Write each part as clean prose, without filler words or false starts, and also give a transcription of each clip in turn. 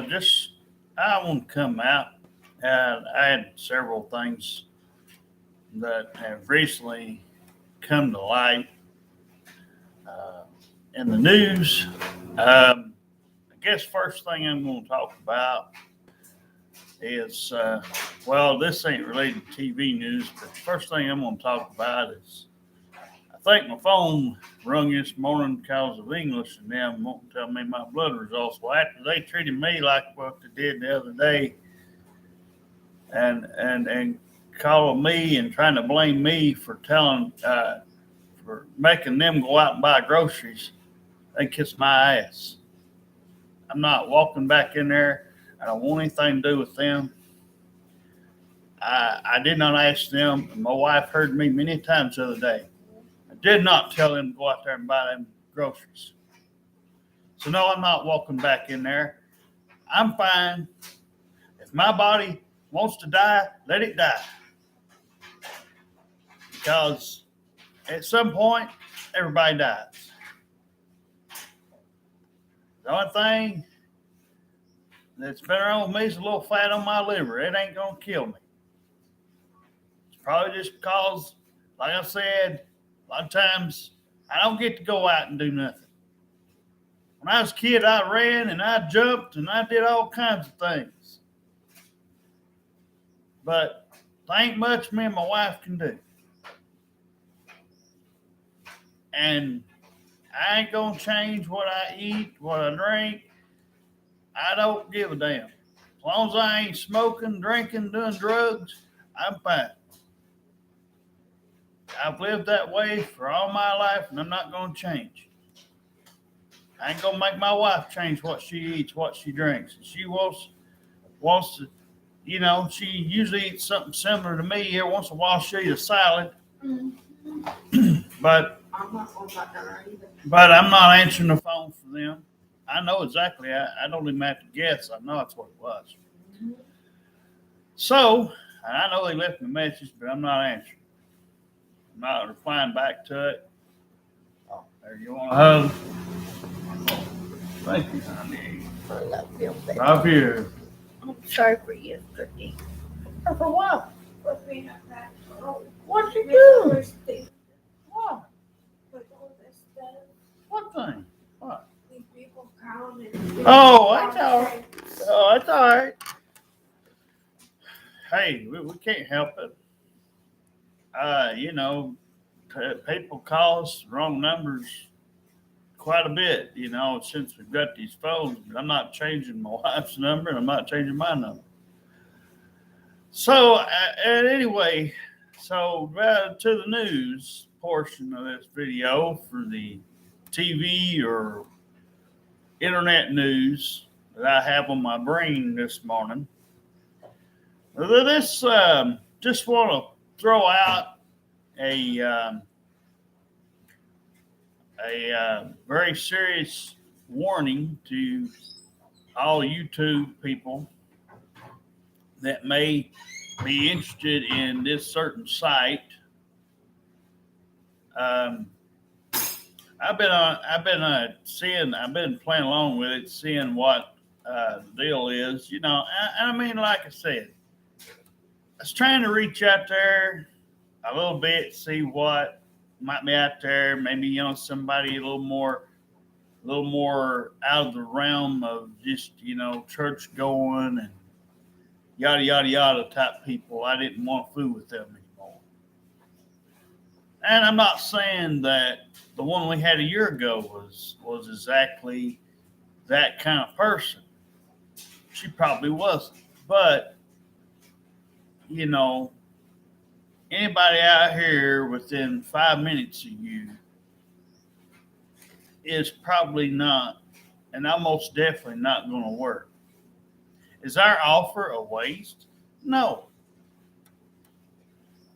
Just I want to come out. I had several things that have recently come to light uh, in the news. I guess first thing I'm going to talk about is this ain't related to TV news, but the first thing I'm going to talk about is I think my phone rung this morning because of English and them won't tell me my blood results. Well, after they treated me like what they did the other day, and calling me and trying to blame me for for making them go out and buy groceries, they kiss my ass. I'm not walking back in there. I don't want anything to do with them. I did not ask them. My wife heard me many times the other day. I did not tell them to go out there and buy them groceries. So no, I'm not walking back in there. I'm fine. If my body wants to die, let it die. Because at some point, everybody dies. The only thing that's been wrong with me is a little fat on my liver. It ain't gonna kill me. It's probably just because, like I said, a lot of times I don't get to go out and do nothing. When I was a kid, I ran and I jumped and I did all kinds of things. But there ain't much me and my wife can do. And I ain't gonna change what I eat, what I drink. I don't give a damn. As long as I ain't smoking, drinking, doing drugs, I'm fine. I've lived that way for all my life, and I'm not gonna change. I ain't gonna make my wife change what she eats, what she drinks. If she wants to, she usually eats something similar to me. Every once in a while, she'll eat a salad, but I'm not going back there either. but I'm not answering the phone for them. I know exactly. I don't even have to guess. I know that's what it was. So, and I know they left me a message, but I'm not answering. I'm not replying back to it. Oh, there you want a hug? Thank you, honey. I love you, baby. Right here. I'm sorry for yesterday. For what? For being a bad girl. What'd you do? Misunderstanding What? with all this stuff. What thing? What? These people come and Oh, that's all right. Oh, that's all right. Hey, we can't help it. People call us wrong numbers quite a bit, since we've got these phones. I'm not changing my wife's number and I'm not changing my number. So, anyway, to the news portion of this video for the TV or internet news that I have on my brain this morning. This just want to throw out a very serious warning to all YouTube people that may be interested in this certain site. I've been playing along with it, seeing what the deal is. I mean, like I said, I was trying to reach out there a little bit, see what might be out there. Maybe somebody a little more out of the realm of just church going and yada yada yada type people. I didn't want to fool with them anymore. And I'm not saying that the one we had a year ago was exactly that kind of person. She probably wasn't, but anybody out here within 5 minutes of you is probably not, and almost definitely not going to work. Is our offer a waste? No.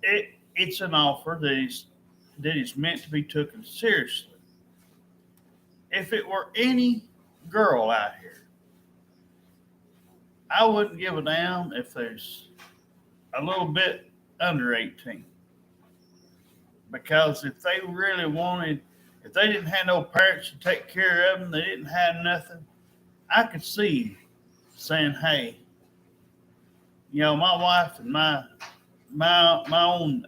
It's an offer that is meant to be taken seriously. If it were any girl out here, I wouldn't give a damn if there's a little bit under 18. Because if they really if they didn't have no parents to take care of them, they didn't have nothing, I could see saying, hey, my wife and my own,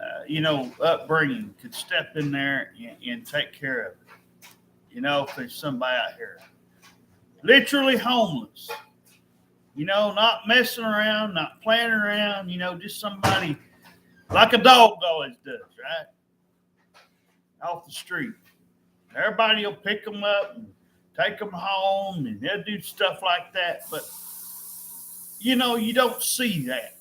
upbringing could step in there and take care of it. If there's somebody out here literally homeless, not messing around, not playing around, just somebody like a dog always does, right? Off the street. Everybody will pick them up and take them home and they'll do stuff like that. But, you don't see that.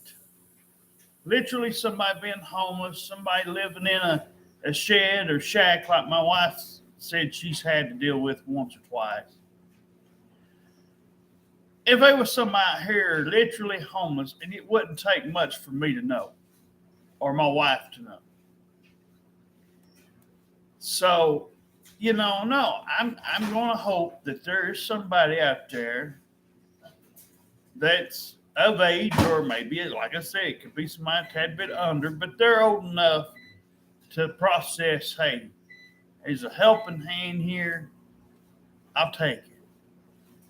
Literally somebody being homeless, somebody living in a shed or shack like my wife said she's had to deal with once or twice. If there was somebody out here literally homeless, and it wouldn't take much for me to know or my wife to know. So, no, I'm going to hope that there is somebody out there that's of age, or maybe, like I said, it could be somebody a tad bit under, but they're old enough to process, hey, there's a helping hand here. I'll take it.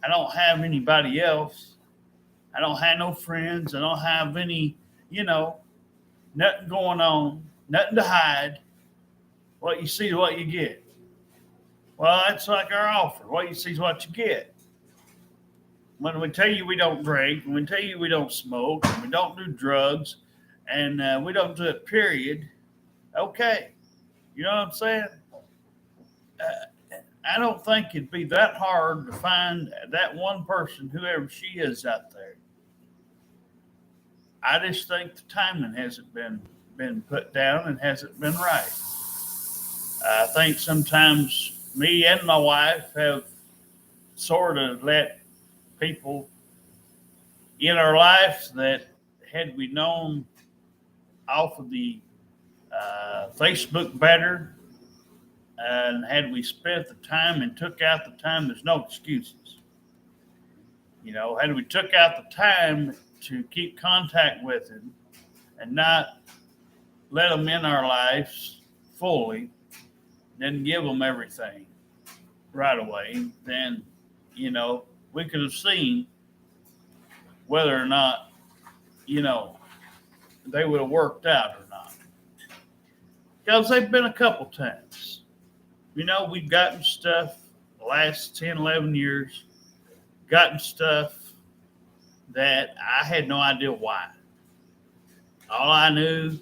I don't have anybody else. I don't have no friends. I don't have any, nothing going on, nothing to hide. What you see is what you get. Well, that's like our offer. What you see is what you get. When we tell you we don't drink, when we tell you we don't smoke, and we don't do drugs, and we don't do it, period, okay. You know what I'm saying? I don't think it'd be that hard to find that one person, whoever she is out there. I just think the timing hasn't been put down and hasn't been right. I think sometimes me and my wife have sort of let people in our lives that, had we known off of the Facebook better, and had we spent the time and took out the time, there's no excuses. Had we took out the time to keep contact with him and not let them in our lives fully, then give them everything right away, then, we could have seen whether or not, they would have worked out or not. Because they've been a couple times. We've gotten stuff the last 10, 11 years, gotten stuff that I had no idea why. All I knew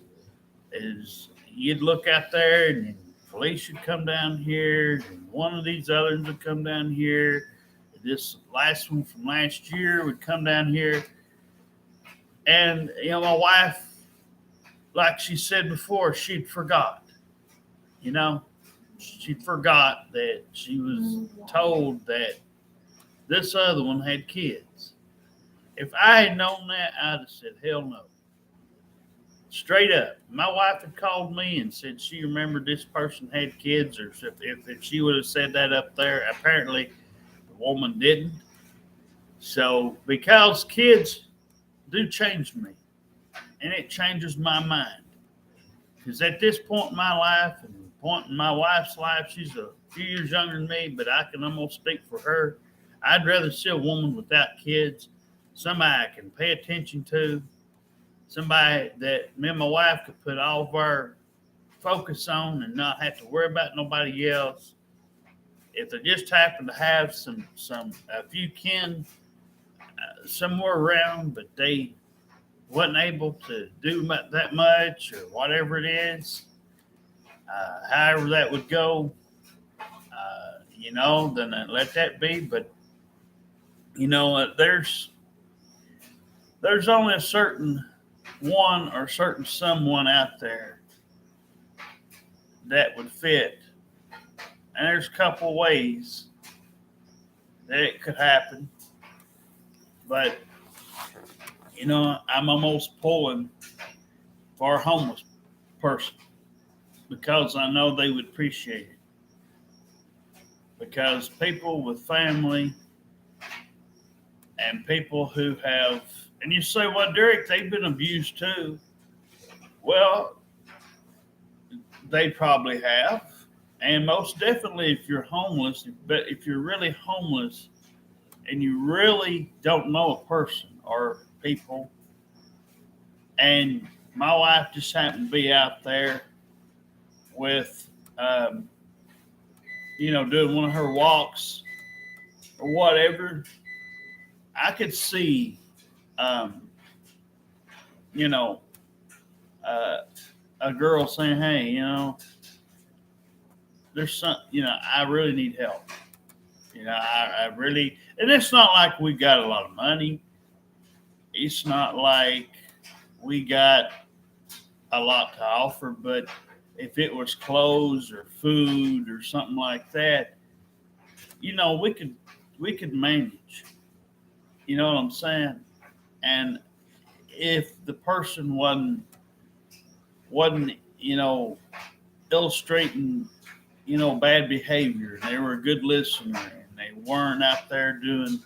is you'd look out there and police would come down here, and one of these others would come down here. This last one from last year would come down here. And, my wife, like she said before, she'd forgot. She forgot that she was told that this other one had kids. If I had known that, I'd have said, hell no. Straight up. My wife had called me and said she remembered this person had kids, or if she would have said that up there. Apparently, the woman didn't. So, because kids do change me, and it changes my mind. Because at this point in my life, and point in my wife's life, she's a few years younger than me, but I can almost speak for her. I'd rather see a woman without kids, somebody I can pay attention to, somebody that me and my wife could put all of our focus on and not have to worry about nobody else. If they just happen to have a few kin somewhere around, but they wasn't able to do that much or whatever it is, however that would go, then let that be. But, there's only a certain one or certain someone out there that would fit. And there's a couple ways that it could happen. But, I'm almost pulling for a homeless person because I know they would appreciate it. Because people with family and people who have, and you say, well, Derek, they've been abused too. Well, they probably have. And most definitely if you're homeless, but if you're really homeless and you really don't know a person or people. And my wife just happened to be out there with, doing one of her walks or whatever. I could see, um, you know, uh, a girl saying, "Hey, there's some, I really need help. I really," and it's not like we got a lot of money. It's not like we got a lot to offer, but if it was clothes or food or something like that, we could manage. You know what I'm saying? And if the person wasn't illustrating bad behavior, and they were a good listener, and they weren't out there doing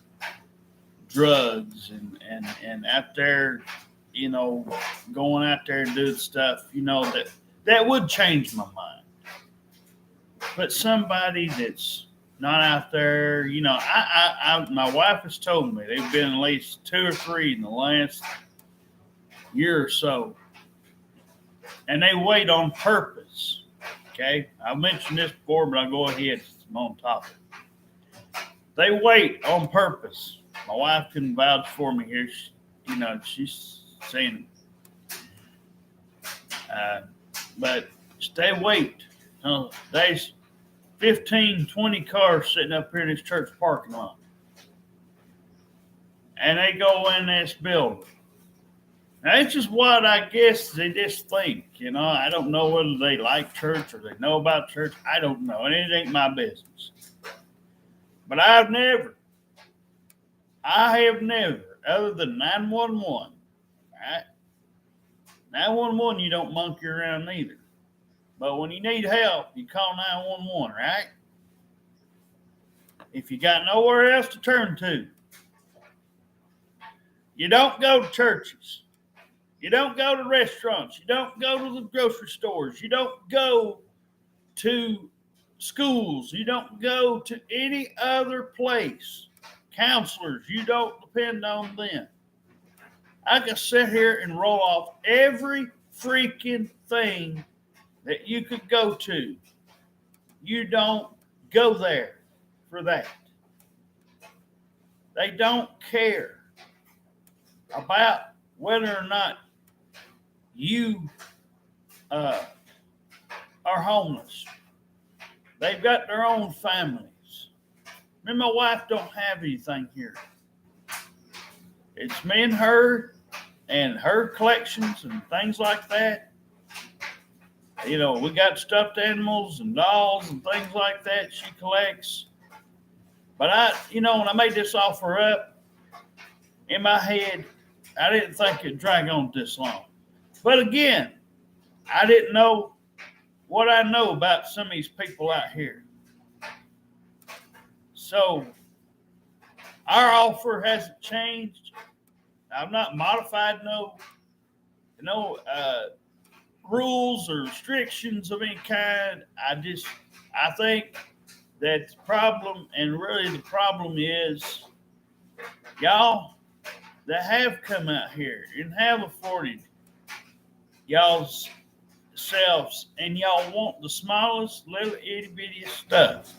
drugs and out there going out there and doing stuff that would change my mind. But somebody that's not out there, my wife has told me they've been at least 2 or 3 in the last year or so, and they wait on purpose. Okay, I've mentioned this before, but I'll go ahead. I'm on topic. They wait on purpose. My wife can vouch for me here. She's seen it. But they wait. There's 15, 20 cars sitting up here in this church parking lot. And they go in this building. Now, it's just what I guess they just think. I don't know whether they like church or they know about church. I don't know. And it ain't my business. But I have never, other than 911, right? 911, you don't monkey around either. But when you need help, you call 911, right? If you got nowhere else to turn to, you don't go to churches. You don't go to restaurants. You don't go to the grocery stores. You don't go to schools. You don't go to any other place. Counselors, you don't depend on them. I can sit here and roll off every freaking thing that you could go to. You don't go there for that. They don't care about whether or not you are homeless. They've got their own families. Me and my wife don't have anything here. It's me and her collections and things like that. We got stuffed animals and dolls and things like that she collects. But when I made this offer up, in my head, I didn't think it'd drag on this long. But again, I didn't know what I know about some of these people out here. So our offer hasn't changed. I've not modified no rules or restrictions of any kind. I think that the problem, and really the problem is, y'all that have come out here and have afforded y'all's selves, and y'all want the smallest little itty bitty stuff.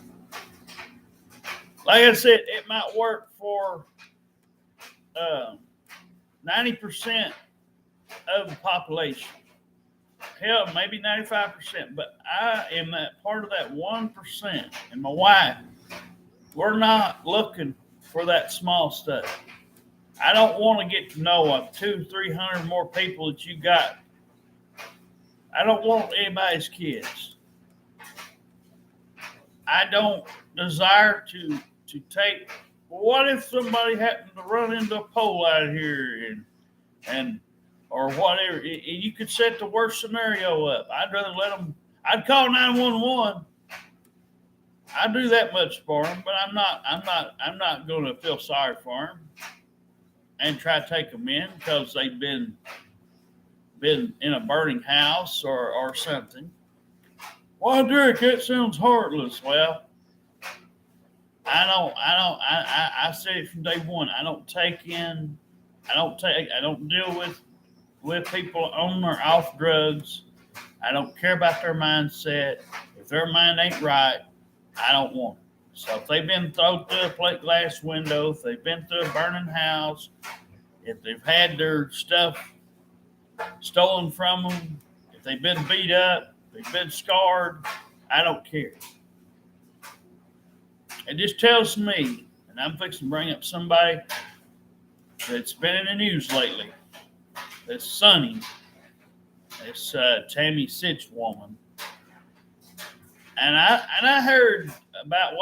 Like I said, it might work for 90% of the population. Hell, maybe 95%. But I am that part of that 1%. And my wife, we're not looking for that small stuff. I don't want to get to know 200-300 more people that you got. I don't want anybody's kids. I don't desire to take. What if somebody happened to run into a pole out here and or whatever? You could set the worst scenario up. I'd rather let them. I'd call 911. I'd do that much for them, but I'm not going to feel sorry for them and try to take them in because they've been in a burning house or something. Well, Derek, that sounds heartless. Well, I said it from day one. I don't deal with people on or off drugs. I don't care about their mindset. If their mind ain't right, I don't want it. So if they've been thrown through a plate glass window, if they've been through a burning house, if they've had their stuff stolen from them, if they've been beat up, if they've been scarred, I don't care. It just tells me, and I'm fixing to bring up somebody that's been in the news lately. This Sonny, this Tammy Sitch woman, and I heard about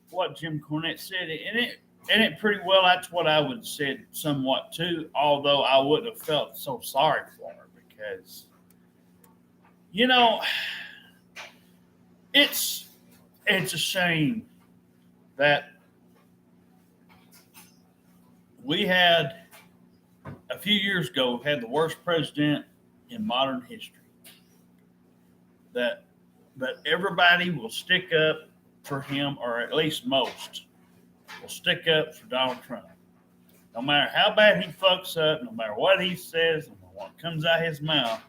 what Jim Cornette said, and it pretty well that's what I would have said somewhat too. Although I wouldn't have felt so sorry for her because, you know, it's a shame that we had a few years ago had the worst president in modern history. That everybody will stick up for him, or at least most will stick up for Donald Trump. No matter how bad he fucks up, no matter what he says, no matter what comes out his mouth,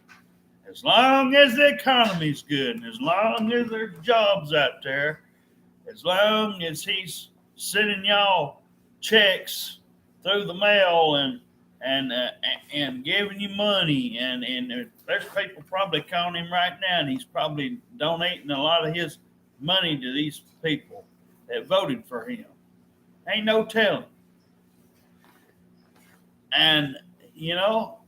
as long as the economy's good, and as long as there's jobs out there, as long as he's sending y'all checks through the mail and giving you money, and there's people probably calling him right now, and he's probably donating a lot of his money to these people that voted for him. Ain't no telling. And you know,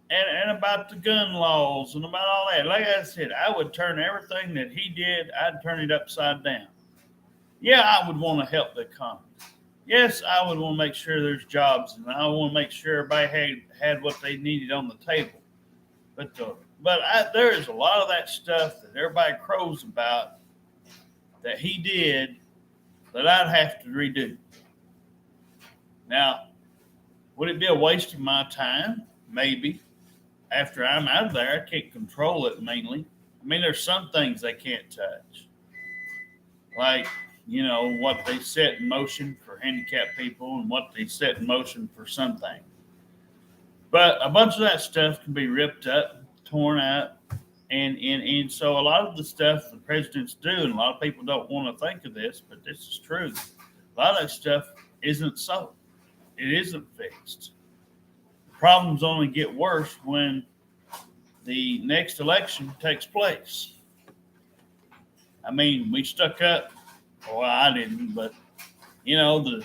and about the gun laws and about all that. Like I said, I would turn everything that he did, I'd turn it upside down. Yeah, I would want to help the economy. Yes, I would want to make sure there's jobs, and I want to make sure everybody had what they needed on the table. But there is a lot of that stuff that everybody crows about that he did that I'd have to redo. Now, would it be a waste of my time? Maybe. After I'm out of there, I can't control it mainly. I mean, there's some things I can't touch. Like, you know, what they set in motion for handicapped people and what they set in motion for some things. But a bunch of that stuff can be ripped up, torn out, and so a lot of the stuff the presidents do, and a lot of people don't want to think of this, but this is true. A lot of that stuff isn't so. It isn't fixed. The problems only get worse when the next election takes place. I mean, we stuck up. Well, I didn't, but you know, the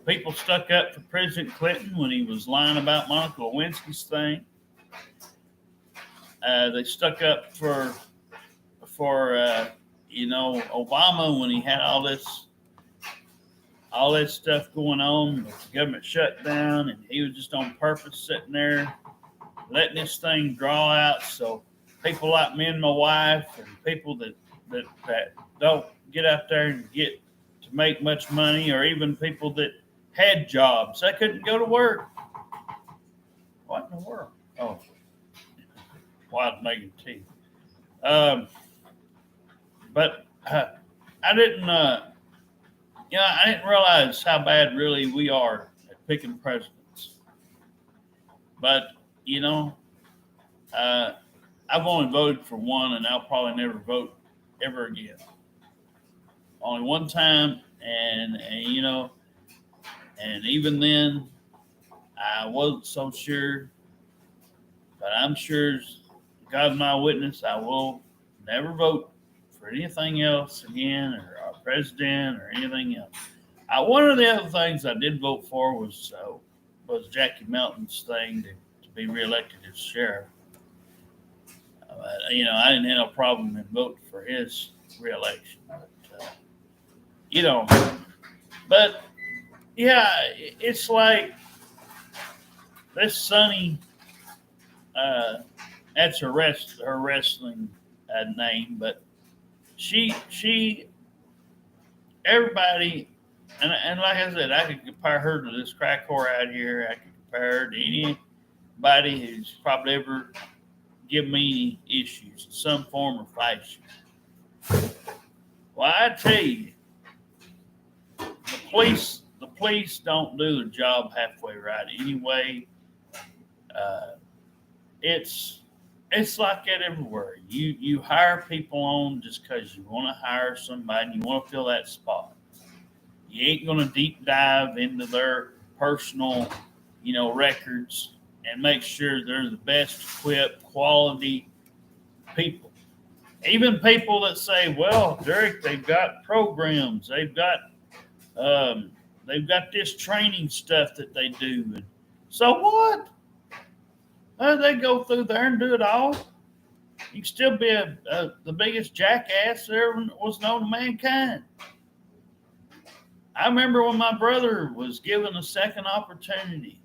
people stuck up for President Clinton when he was lying about Monica Lewinsky's thing. They stuck up for you know, Obama when he had all this stuff going on with the government shutdown, and he was just on purpose sitting there letting this thing draw out. So people like me and my wife, and people that don't get out there and get to make much money, or even people that had jobs, they couldn't go to work. What in the world? Oh, wild making tea. But I didn't realize how bad really we are at picking presidents. But you know, I've only voted for one, and I'll probably never vote ever again. Only one time, and you know, and even then, I wasn't so sure. But I'm sure, God's my witness, I will never vote for anything else again, or our president, or anything else. One of the other things I did vote for was Jackie Melton's thing to be reelected as sheriff. You know, I didn't have a problem in voting for his reelection. But, you know, but yeah, it's like this Sonny. That's her wrestling name, but she everybody, and like I said, I could compare her to this crack whore out here. I could compare her to anybody who's probably ever given me issues in some form or fashion. Well, I tell you, the police don't do their job halfway right anyway. Uh, it's like that everywhere. You hire people on just because you want to hire somebody and you want to fill that spot. You ain't gonna deep dive into their personal, records and make sure they're the best equipped, quality people. Even people that say, "Well, Derek, they've got programs, they've got this training stuff that they do." And so what? They go through there and do it all. You can still be the biggest jackass there ever was known to mankind. I remember when my brother was given a second opportunity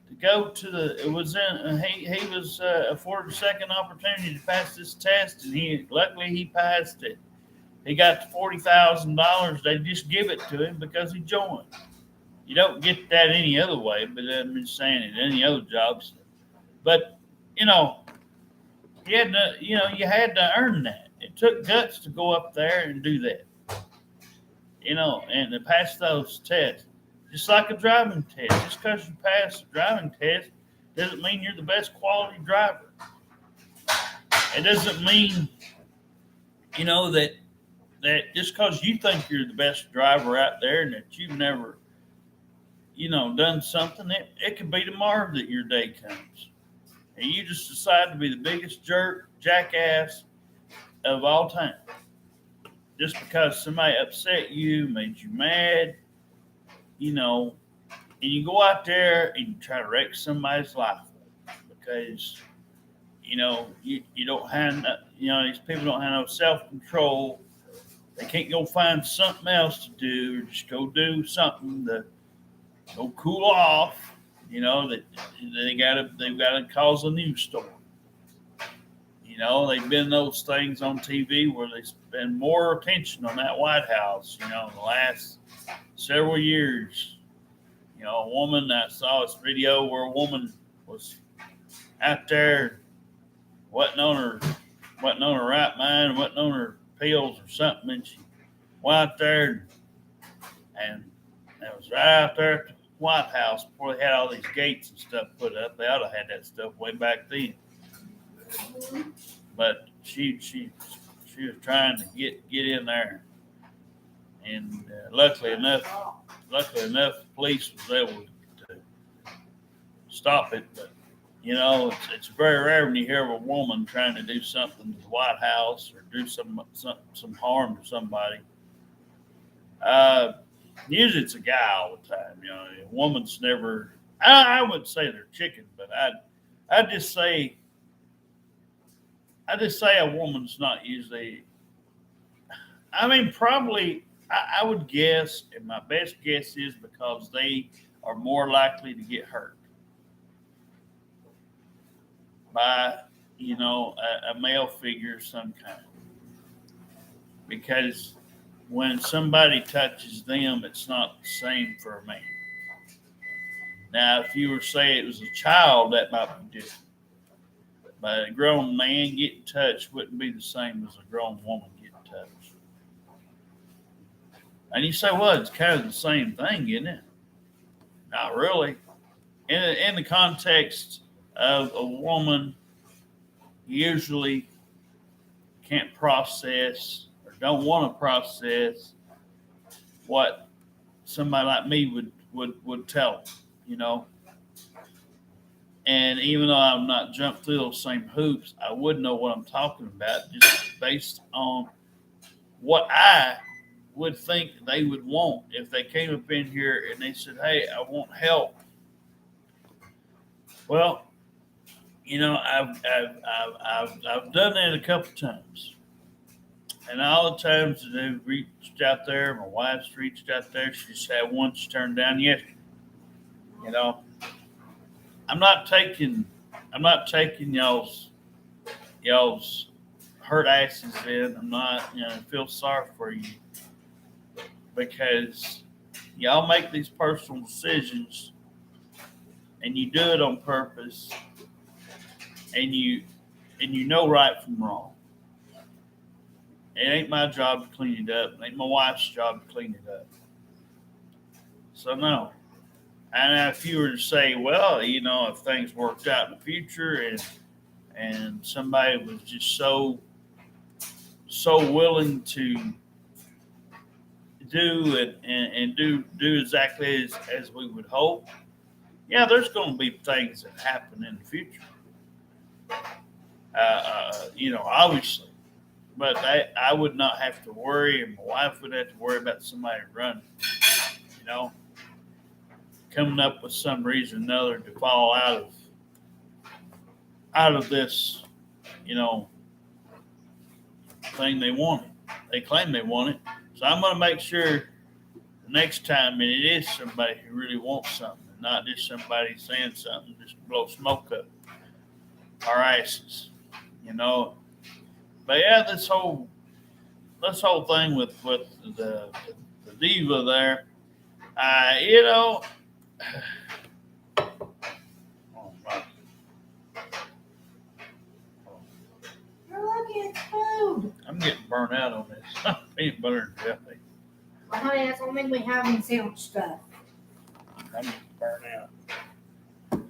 to go to he was afforded a second opportunity to pass this test, and luckily he passed it. He got the $40,000. They just give it to him because he joined. You don't get that any other way, but I'm just saying it any other jobs. But you had to earn that. It took guts to go up there and do that. And to pass those tests. Just like a driving test. Just because you pass a driving test doesn't mean you're the best quality driver. It doesn't mean, that just because you think you're the best driver out there and that you've never, done something, it could be tomorrow that your day comes. And you just decide to be the biggest jackass of all time. Just because somebody upset you, made you mad, and you go out there and you try to wreck somebody's life because, you don't have, these people don't have no self-control. They can't go find something else to do or just go do something to go cool off, that they've got to cause a news story. They've been those things on TV where they spend more attention on that White House, in the last several years. A woman, I saw this video where a woman was out there, wasn't on her right mind, wasn't on her pills or something, and she went out there and it was right out there at the White House before they had all these gates and stuff put up. They ought to have had that stuff way back then. But she was trying to get in there, and luckily enough, the police was able to stop it. But it's very rare when you hear of a woman trying to do something to the White House or do some harm to somebody. Usually it's a guy all the time. A woman's never. I wouldn't say they're chicken, but I'd just say a woman's not usually. I mean, probably I would guess, and my best guess is because they are more likely to get hurt by a male figure of some kind, because when somebody touches them, it's not the same for a man. Now, if you were to say it was a child, that might be different. But a grown man getting touched wouldn't be the same as a grown woman getting touched. And you say, well, it's kind of the same thing, isn't it? Not really. In the context of a woman usually can't process or don't want to process what somebody like me would tell them, And even though I'm not jumped through those same hoops, I would know what I'm talking about just based on what I would think they would want if they came up in here and they said, "Hey, I want help." Well, I've done that a couple times, and all the times that they've reached out there, my wife's reached out there. She's had one she turned down yesterday. I'm not taking y'all's hurt asses in. I'm not, feel sorry for you because y'all make these personal decisions and you do it on purpose and you know right from wrong. It ain't my job to clean it up. It ain't my wife's job to clean it up. So no. And if you were to say, well, if things worked out in the future and somebody was just so willing to do it and do exactly as we would hope, yeah, there's going to be things that happen in the future. Obviously, but I would not have to worry, and my wife would have to worry about somebody running, you know, coming up with some reason or another to fall out of this, you know, thing they wanted. They claim they want it. So I'm going to make sure the next time it is somebody who really wants something, and not just somebody saying something just to blow smoke up our asses, you know. But yeah, this whole thing with the diva there, you know. Oh, my. You're lucky it's food. I'm getting burnt out on this peanut butter and jelly. Well, honey, that's the only thing we have in sandwich stuff. I'm getting burnt out.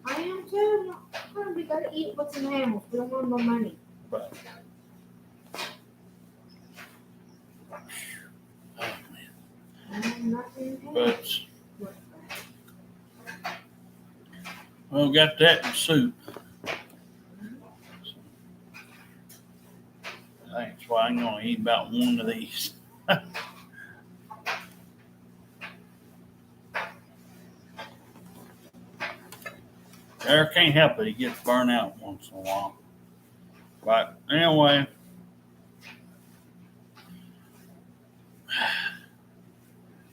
I am too. No, we gotta eat what's in the animals. We don't want no money. But oh man. Nothing in the But well, got that in soup. That's why I'm gonna eat about one of these. There can't help it. He gets burnt out once in a while. But anyway,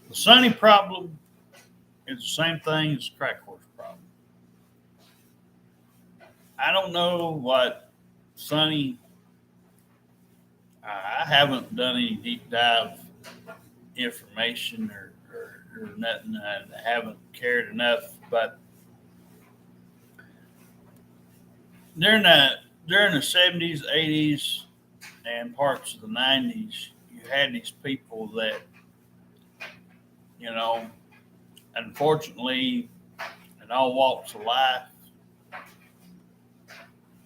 the Sonny problem is the same thing as the crack horse problem. I don't know what Sonny. I haven't done any deep dive information or nothing. I haven't cared enough, but during the 70s, 80s, and parts of the 90s, you had these people that, unfortunately, in all walks of life,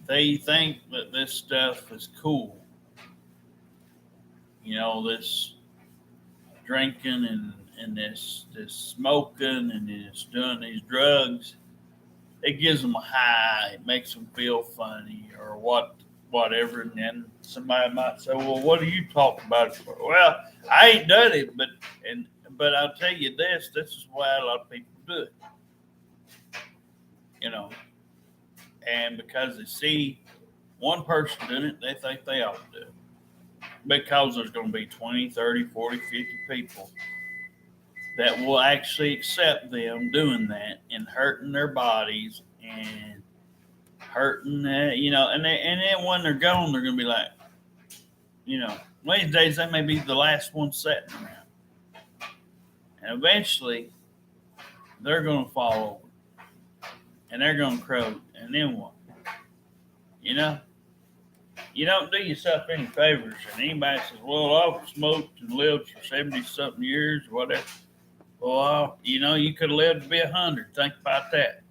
they think that this stuff is cool. This drinking and this smoking and this doing these drugs. It gives them a high. It makes them feel funny or whatever. And then somebody might say, "Well, what are you talking about it for?" Well, I ain't done it, but I'll tell you this. This is why a lot of people do it. And because they see one person doing it, they think they ought to do it. Because there's going to be 20, 30, 40, 50 people that will actually accept them doing that and hurting their bodies and hurting, and then when they're gone, they're going to be like, one of these days they may be the last one sitting around. And eventually they're going to fall over and they're going to croak. And then what? You don't do yourself any favors. And anybody says, "Well, I've smoked and lived for 70-something years," or whatever. Well, you could have lived to be 100. Think about that.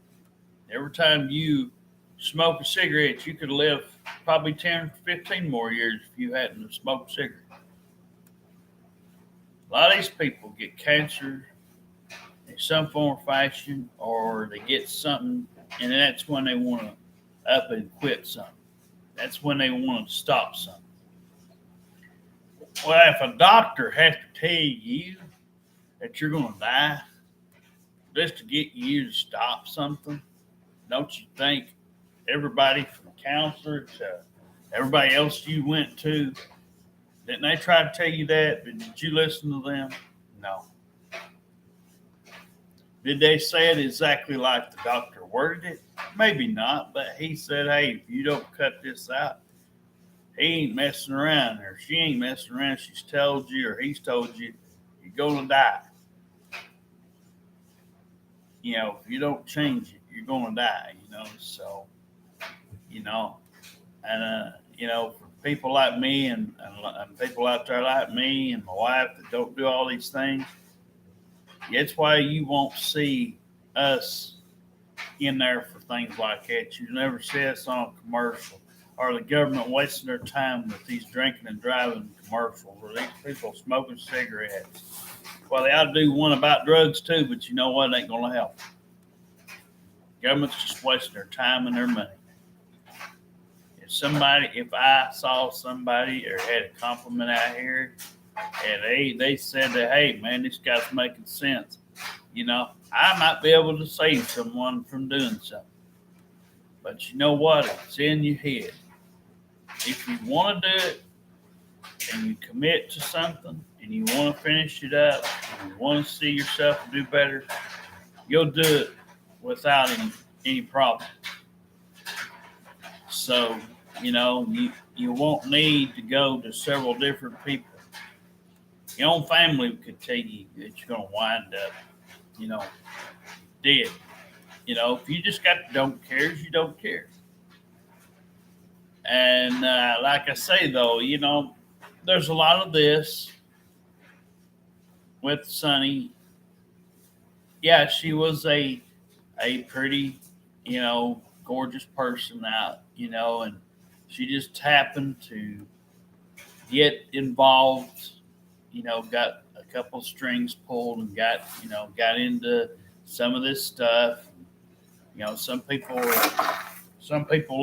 Every time you smoke a cigarette, you could live probably 10, 15 more years if you hadn't smoked a cigarette. A lot of these people get cancer in some form or fashion, or they get something, and that's when they want to up and quit something. That's when they want to stop something. Well, if a doctor has to tell you that you're going to die just to get you to stop something, don't you think everybody from the counselor to everybody else you went to, didn't they try to tell you that? But did you listen to them? No. Did they say it exactly like the doctor worded it? Maybe not, but he said, "Hey, if you don't cut this out, he ain't messing around, or she ain't messing around. She's told you, or he's told you, you're going to die. If you don't change it, you're going to die, So, and, for people like me and people out there like me and my wife that don't do all these things, That's why you won't see us in there for things like that. You never see us on a commercial or the government wasting their time with these drinking and driving commercials or these people smoking cigarettes. Well, they ought to do one about drugs too, but you know what? It ain't going to help. Government's just wasting their time and their money. If I saw somebody or had a compliment out here and they said that, hey, man, this guy's making sense, I might be able to save someone from doing something. But you know what? It's in your head. If you want to do it and you commit to something and you want to finish it up and you want to see yourself do better, you'll do it without any problem. So, you won't need to go to several different people. Your own family could tell you that you're going to wind up, dead. If you just got the don't cares, you don't care. And like I say, though, there's a lot of this with Sonny. Yeah, she was a pretty, gorgeous person out, and she just happened to get involved, got a couple strings pulled and got into some of this stuff. Some people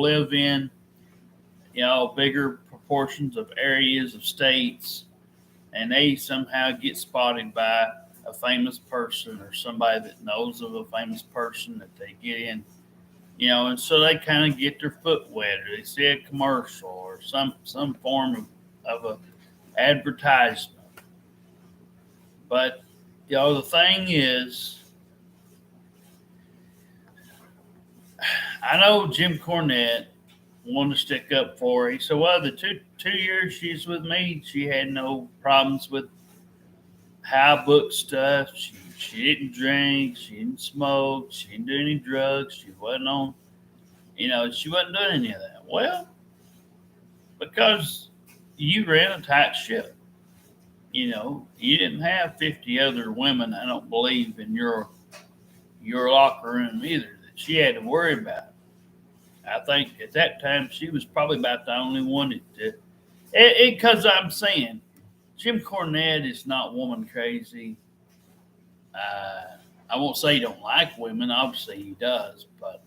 live in, bigger proportions of areas of states, and they somehow get spotted by a famous person or somebody that knows of a famous person that they get in, and so they kind of get their foot wet, or they see a commercial or some form of a advertisement. But the thing is, I know Jim Cornette wanted to stick up for her. He said, well, the two years she's with me, she had no problems with how I booked stuff. She didn't drink. She didn't smoke. She didn't do any drugs. She wasn't on, she wasn't doing any of that. Well, because you ran a tight ship. You didn't have 50 other women, I don't believe, in your locker room either that she had to worry about. I think at that time she was probably about the only one that, because I'm saying Jim Cornette is not woman crazy. I won't say he don't like women. Obviously he does, but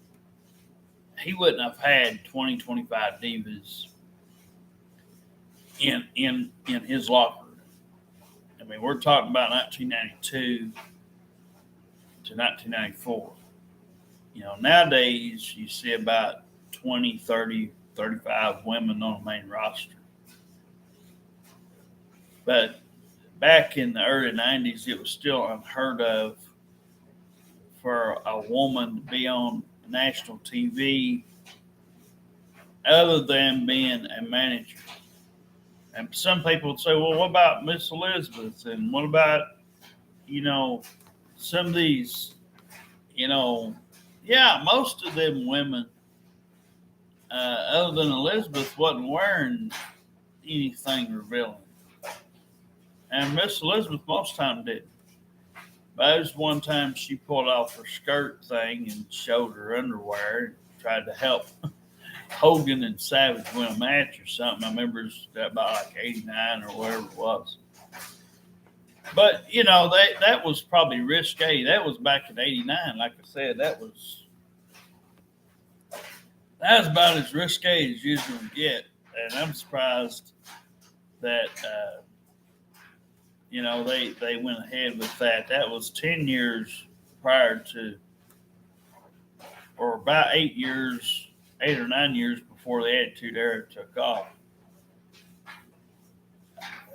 he wouldn't have had 20, 25 divas in his locker room. I mean, we're talking about 1992 to 1994. Nowadays you see about 20, 30, 35 women on the main roster. But back in the early 90s, it was still unheard of for a woman to be on national TV other than being a manager. And some people would say, well, what about Miss Elizabeth? And what about, some of these, yeah, most of them women, other than Elizabeth, wasn't wearing anything revealing. And Miss Elizabeth most time didn't. But there was one time she pulled off her skirt thing and showed her underwear and tried to help Hogan and Savage win a match or something. I remember it was about like 89 or whatever it was. But, that was probably risque. That was back in 89. Like I said, that was about as risque as you can get. And I'm surprised that, they went ahead with that. That was 10 years prior to, or about 8 or 9 years before the Attitude Era took off.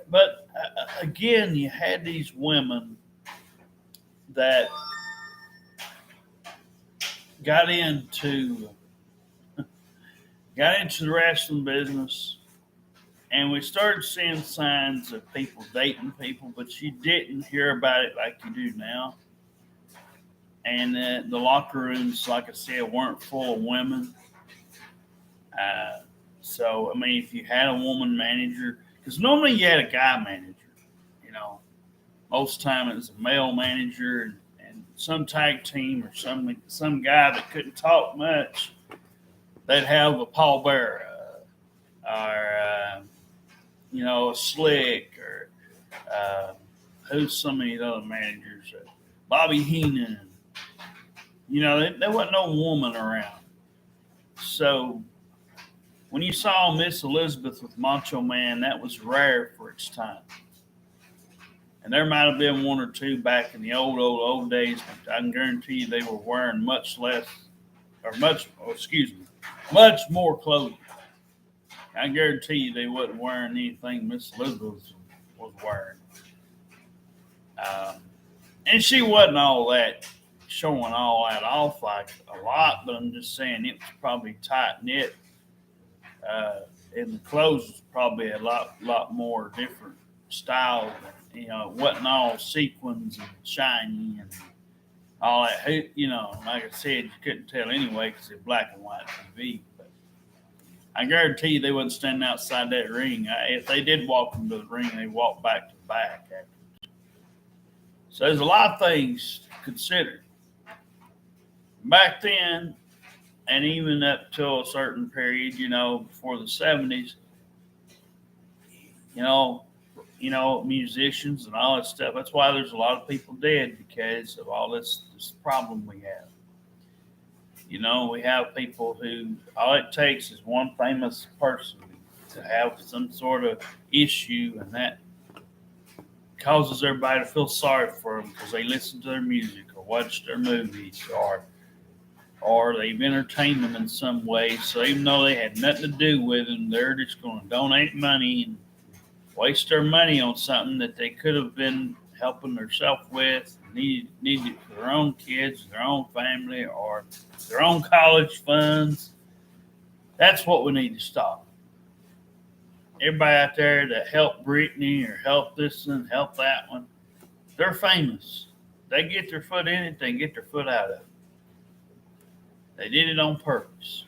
But again, you had these women that got into the wrestling business, and we started seeing signs of people dating people, but you didn't hear about it like you do now. And the locker rooms, like I said, weren't full of women. So, I mean, if you had a woman manager, because normally you had a guy manager, Most time it was a male manager and some tag team or some guy that couldn't talk much. They'd have a Paul Bear or a Slick or uh, who's some of these other managers, Bobby Heenan. There wasn't no woman around. So when you saw Miss Elizabeth with Macho Man, that was rare for its time. And there might have been one or two back in the old days, but I can guarantee you they were wearing much more clothing. I guarantee you they wasn't wearing anything Miss Elizabeth was wearing. And she wasn't all that showing all that off like a lot, but I'm just saying it was probably tight knit. And the clothes was probably a lot more different style. It wasn't all sequins and shiny and all that. Like I said, you couldn't tell anyway because it's black and white TV. But I guarantee you they wasn't standing outside that ring. If they did walk into the ring, they walked back to back afterwards. So there's a lot of things to consider. Back then, and even up till a certain period, before the 70s, musicians and all that stuff. That's why there's a lot of people dead because of all this problem we have. We have people who all it takes is one famous person to have some sort of issue, and that causes everybody to feel sorry for them because they listen to their music or watch their movies or they've entertained them in some way. So even though they had nothing to do with them, they're just going to donate money and waste their money on something that they could have been helping themselves with, needed it for their own kids, their own family, or their own college funds. That's what we need to stop. Everybody out there that helped Britney or helped this one, helped that one, they're famous. They get their foot in it, they get their foot out of it. They did it on purpose.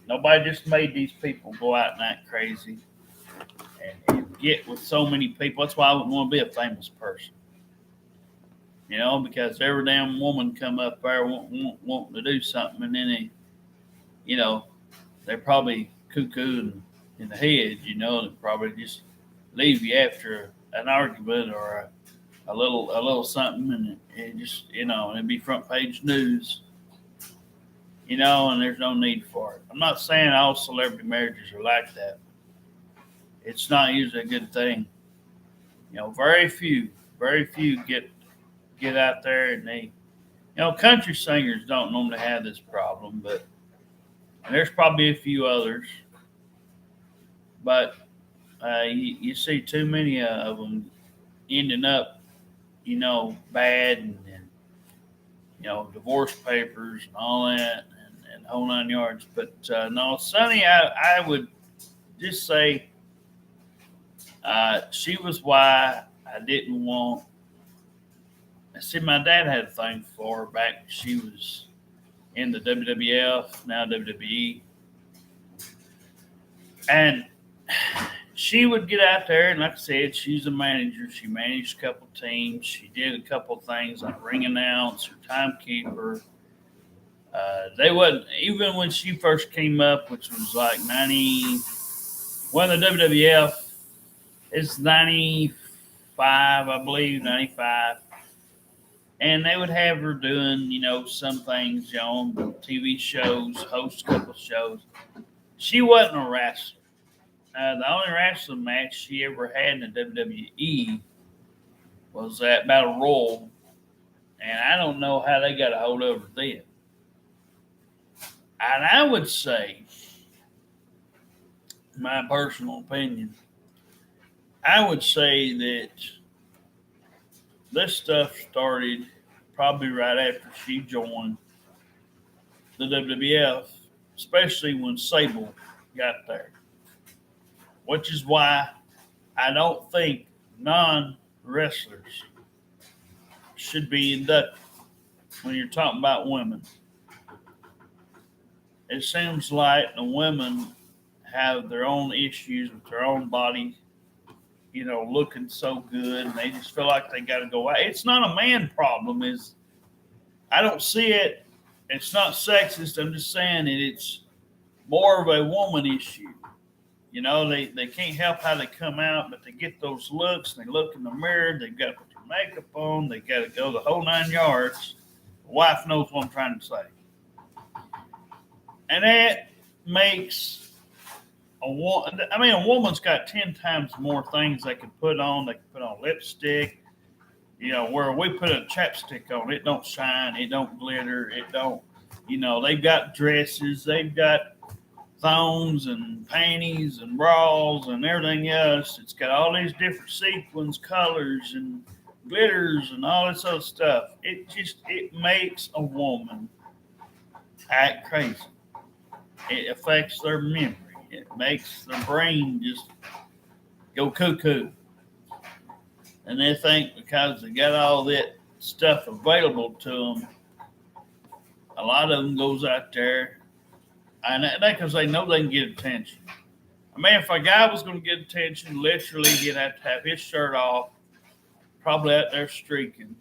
Nobody just made these people go out and act crazy and get with so many people. That's why I wouldn't want to be a famous person. Because every damn woman come up there wanting to do something, and then they're probably cuckoo in the head, and probably just leave you after an argument or a little something, and it just it'd be front page news. And there's no need for it. I'm not saying all celebrity marriages are like that. It's not usually a good thing. Very few get out there and they, country singers don't normally have this problem, but there's probably a few others. But you see too many of them ending up, bad and divorce papers and all that and whole 9 yards. But no, Sonny, I would just say she was why I didn't want. See, my dad had a thing for her back when she was in the WWF, now WWE. And she would get out there, and like I said, she's a manager. She managed a couple teams. She did a couple things like ring announcer, timekeeper. They wasn't, even when she first came up, which was like 90, well, the WWF is 95, I believe, 95. And they would have her doing, some things, on TV shows, host a couple shows. She wasn't a wrestler. The only wrestling match she ever had in the WWE was that Battle Royal, and I don't know how they got a hold of her then. And I would say, my personal opinion, I would say that this stuff started probably right after she joined the WWF, especially when Sable got there. Which is why I don't think non-wrestlers should be inducted when you're talking about women. It seems like the women have their own issues with their own body looking so good, and they just feel like they got to go out. It's not a man problem. I don't see it. It's not sexist. I'm just saying it's more of a woman issue. They can't help how they come out, but they get those looks, and they look in the mirror, they've got to put their makeup on, they got to go the whole 9 yards. The wife knows what I'm trying to say. And that makes a woman's got 10 times more things they can put on. They can put on lipstick, where we put a chapstick on, it don't shine, it don't glitter, it don't, they've got dresses, they've got thongs and panties and bras and everything else. It's got all these different sequins, colors, and glitters and all this other stuff. It makes a woman act crazy. It affects their memory. It makes their brain just go cuckoo. And they think because they got all that stuff available to them, a lot of them goes out there, and that because they know they can get attention. If a guy was going to get attention, literally he'd have to have his shirt off, probably out there streaking,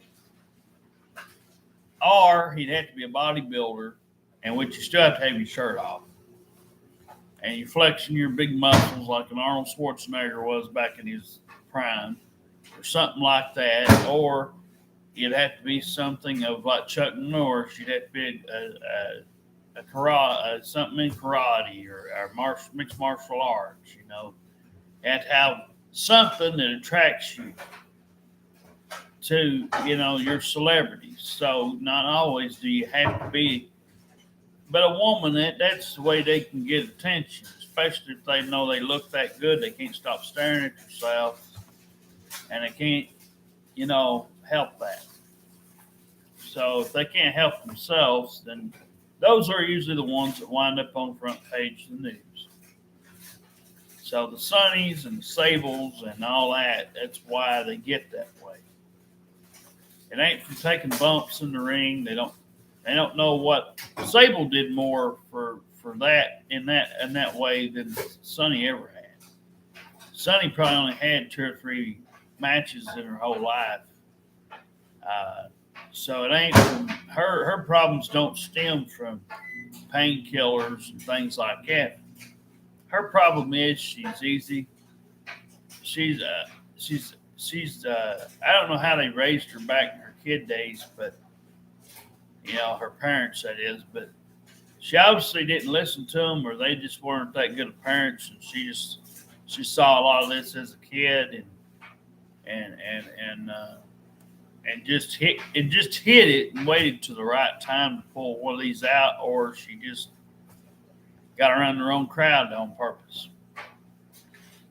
or he'd have to be a bodybuilder, in which you still have to have your shirt off, and you're flexing your big muscles like an Arnold Schwarzenegger was back in his prime, or something like that, or it'd have to be something of like Chuck Norris. You'd have to be a karate, something in karate or mixed martial arts. You have to have something that attracts you to your celebrities. So not always do you have to be, but a woman that's the way they can get attention, especially if they know they look that good. They can't stop staring at themselves, and they can't help that. So if they can't help themselves, then those are usually the ones that wind up on the front page of the news. So the Sunnies and the Sables and all that, that's why they get that way. It ain't from taking bumps in the ring. They don't know what Sable did more for that in that way than Sunny ever had. Sunny probably only had 2 or 3 matches in her whole life. So it ain't from her problems don't stem from painkillers and things like that. Her problem is she's easy. She's I don't know how they raised her back in her kid days, but her parents, that is, but she obviously didn't listen to them, or they just weren't that good of parents, and she saw a lot of this as a kid, and just hit it and waited to the right time to pull one of these out, or she just got around the wrong crowd on purpose.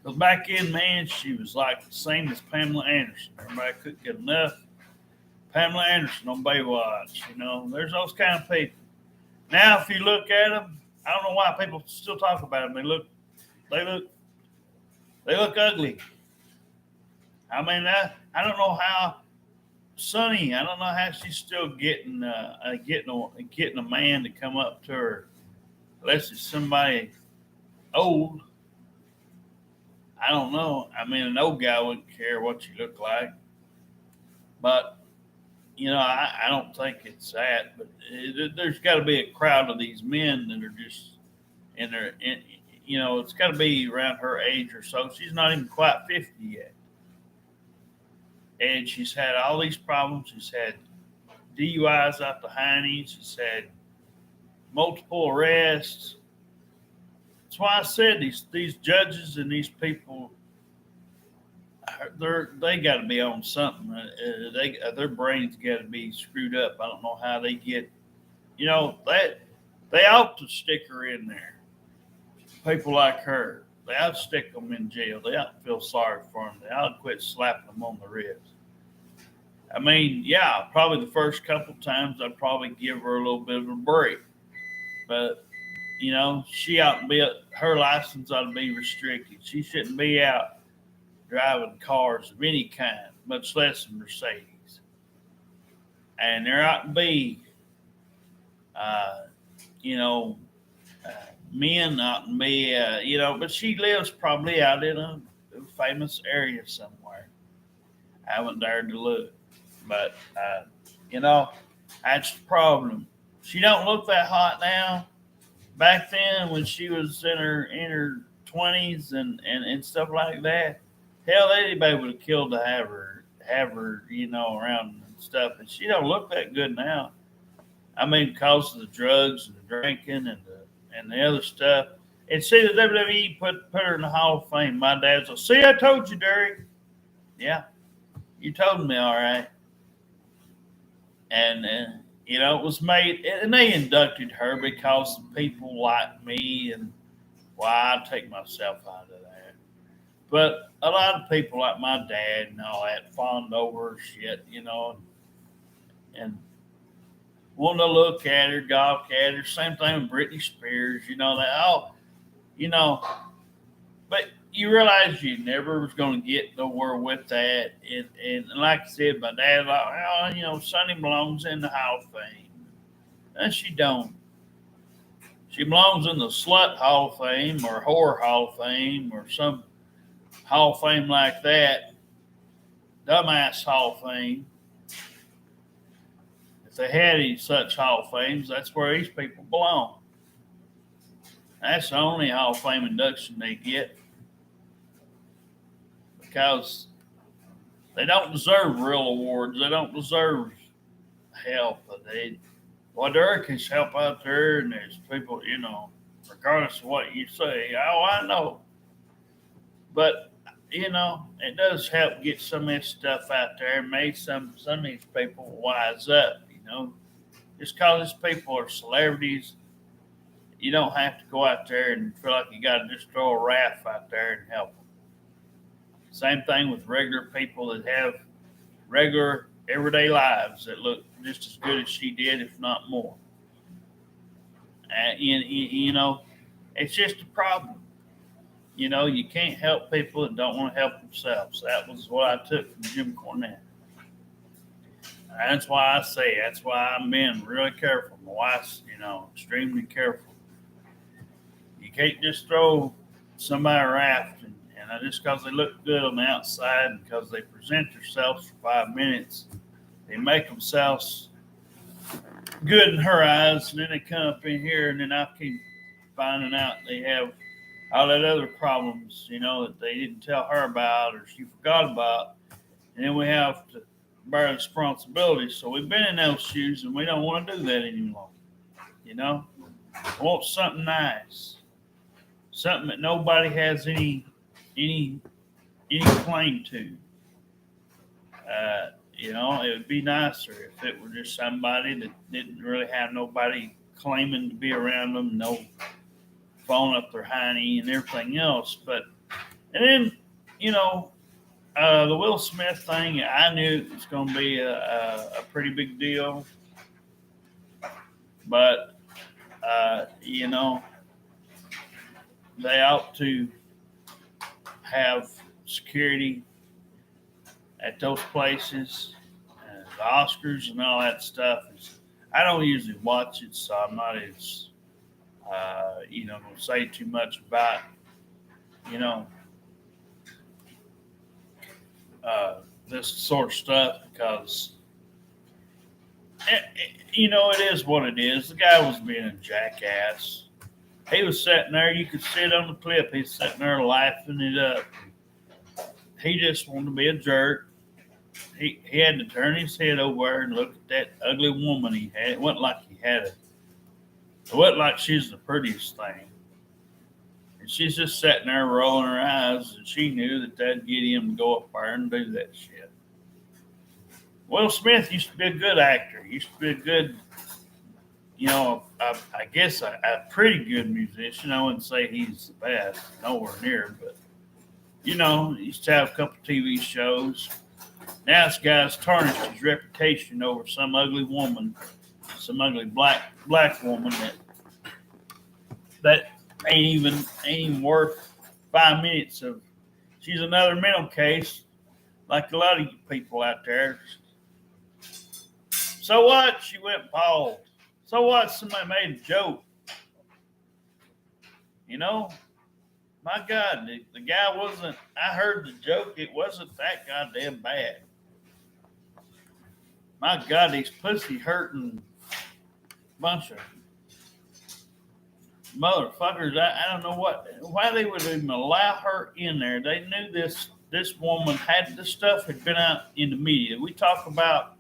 Because back in, man, she was like the same as Pamela Anderson. Everybody couldn't get enough. Pamela Anderson on Baywatch, there's those kind of people. Now, if you look at them, I don't know why people still talk about them. They look ugly. I don't know how Sunny. I don't know how she's still getting a man to come up to her, unless it's somebody old. I don't know. An old guy wouldn't care what you look like, but I don't think it's that. But there's got to be a crowd of these men that are just it's got to be around her age or so. She's not even quite 50 yet. And she's had all these problems. She's had DUIs out the hiney. She's had multiple arrests. That's why I said these judges and these people, they got to be on something. Their brains got to be screwed up. I don't know how they get. That they ought to stick her in there. People like her, they ought to stick them in jail. They ought to feel sorry for them. They ought to quit slapping them on the wrist. Probably the first couple times I'd probably give her a little bit of a break. But, she ought to be, her license ought to be restricted. She shouldn't be out driving cars of any kind, much less a Mercedes. And there ought to be, men ought to be, but she lives probably out in a famous area somewhere. I haven't dared to look, but you know, that's the problem. She don't look that hot now. Back then, when she was in her 20s and stuff like that, hell, anybody would have killed to have her, around and stuff. And she don't look that good now. I mean, because of the drugs and the drinking and the other stuff. And see, the WWE put her in the Hall of Fame. My dad's like, see, I told you, Derek. Yeah, you told me, all right. And it was made, and they inducted her because of people like me, and I take myself out of that. But a lot of people like my dad and all that fawned over her shit, and wanting to look at her, gawk at her. Same thing with Britney Spears, you know. But you realize you never was going to get nowhere with that. And like I said, my dad, like, Sonny belongs in the Hall of Fame. And she don't. She belongs in the Slut Hall of Fame or Whore Hall of Fame or some Hall of Fame like that. Dumbass Hall of Fame. If they had any such Hall of Fames, that's where these people belong. That's the only Hall of Fame induction they get. Because they don't deserve real awards. They don't deserve help. There is help out there, and there's people, regardless of what you say. Oh, I know. But, it does help get some of this stuff out there and make some of these people wise up, Just because these people are celebrities, you don't have to go out there and feel like you got to just throw a raft out there and help them. Same thing with regular people that have regular everyday lives that look just as good as she did, if not more. It's just a problem. You can't help people that don't want to help themselves. That was what I took from Jim Cornette. That's why I say, that's why I'm being really careful. My wife's, extremely careful. You can't just throw somebody a raft and just because they look good on the outside and because they present themselves for 5 minutes, they make themselves good in her eyes, and then they come up in here, and then I keep finding out they have all that other problems, that they didn't tell her about or she forgot about, and then we have to bear responsibility. So we've been in those shoes, and we don't want to do that anymore. We want something nice, something that nobody has any claim to. It would be nicer if it were just somebody that didn't really have nobody claiming to be around them, no phone up their hiney and everything else. And then, the Will Smith thing, I knew it was going to be a pretty big deal. But, they ought to have security at those places, the Oscars and all that stuff. I don't usually watch it, so I'm not as, going to say too much about, this sort of stuff because, it is what it is. The guy was being a jackass. He was sitting there. You could see it on the clip. He's sitting there laughing it up. He just wanted to be a jerk. He had to turn his head over and look at that ugly woman he had. It wasn't like it wasn't like she's the prettiest thing. And she's just sitting there rolling her eyes, and she knew that'd get him to go up there and do that shit. Will Smith used to be a good actor. He used to be a good, I guess a pretty good musician. I wouldn't say he's the best, nowhere near, but he used to have a couple TV shows. Now this guy's tarnished his reputation over some ugly woman, some ugly black woman that ain't even worth 5 minutes of. She's another mental case, like a lot of you people out there. So what? She went bald. So what? Somebody made a joke. My My God, the guy wasn't. I heard the joke. It wasn't that goddamn bad. My God, these pussy hurting bunch of motherfuckers. I don't know why they would even allow her in there. They knew this woman had the stuff had been out in the media. We talk about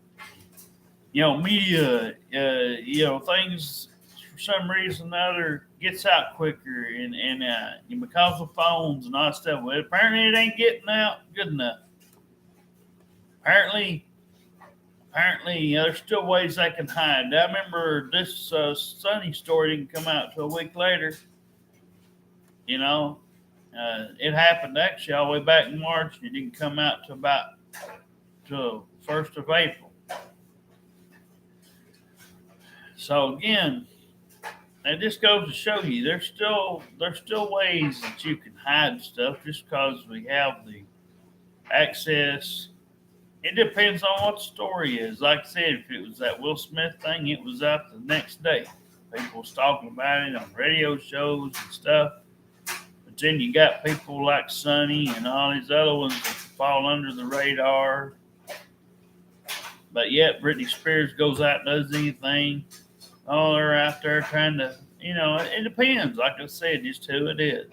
media, things for some reason or other gets out quicker and because of phones and all that stuff. Well, apparently it ain't getting out good enough. Apparently, there's still ways they can hide. I remember this Sunny story didn't come out till a week later. It happened actually all the way back in March. It didn't come out till 1st of April. So again, it just goes to show you there's still ways that you can hide stuff just because we have the access. It depends on what the story is. Like I said, if it was that Will Smith thing, it was out the next day. People was talking about it on radio shows and stuff. But then you got people like Sonny and all these other ones that fall under the radar. But yet Britney Spears goes out and does anything. Oh, they're out there trying to, it depends. Like I said, just who it is.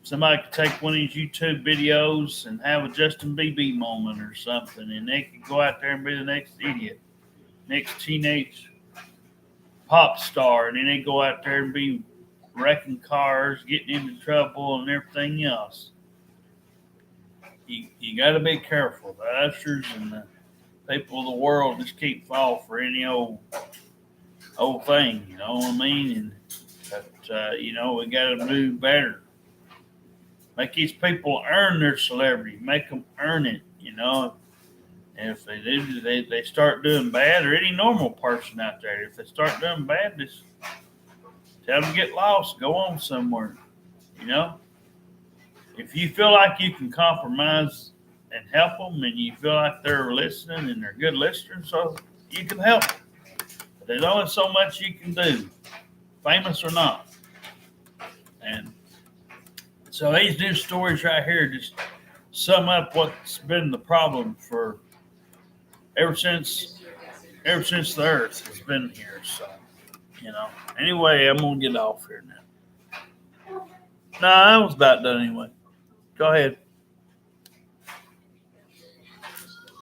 Somebody could take one of these YouTube videos and have a Justin Bieber moment or something, and they could go out there and be the next idiot, next teenage pop star, and then they go out there and be wrecking cars, getting into trouble, and everything else. You got to be careful. The ushers and the people of the world just can't fall for any old thing. You know what I mean? But we got to do better. Make these people earn their celebrity. Make them earn it, And if they do, they start doing bad, or any normal person out there, if they start doing bad, just tell them to get lost, go on somewhere, If you feel like you can compromise and help them, and you feel like they're listening and they're good listeners, so you can help them. But there's only so much you can do, famous or not. And so these new stories right here just sum up what's been the problem for ever since the earth has been here. So, Anyway, I'm gonna get off here now. No, I was about done anyway. Go ahead.